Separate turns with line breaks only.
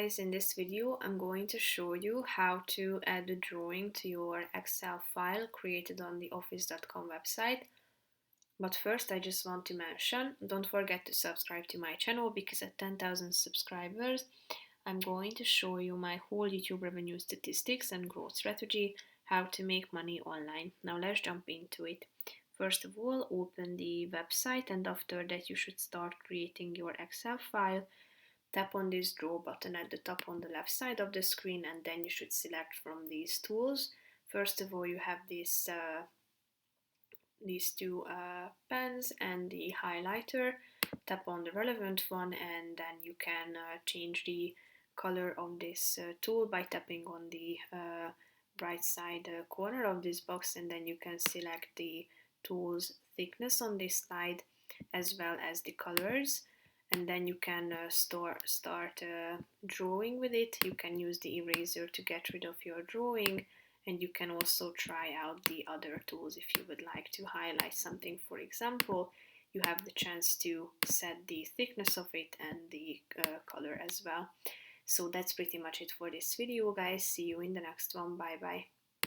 guys, in this video I'm going to show you how to add a drawing to your Excel file created on the office.com website. But first I just want to mention, don't forget to subscribe to my channel because at 10,000 subscribers I'm going to show you my whole YouTube revenue statistics and growth strategy, how to make money online. Now let's jump into it. First of all, open the website, and after that you should start creating your Excel file. Tap on this draw button at the top on the left side of the screen, and then you should select from these tools. First of all, you have these two pens and the highlighter. Tap on the relevant one, and then you can change the color of this tool by tapping on the right side corner of this box, and then you can select the tool's thickness on this side as well as the colors, and then you can start drawing with it. You can use the eraser to get rid of your drawing, and you can also try out the other tools if you would like to highlight something. For example, you have the chance to set the thickness of it and the color as well. So that's pretty much it for this video, guys. See you in the next one. Bye bye.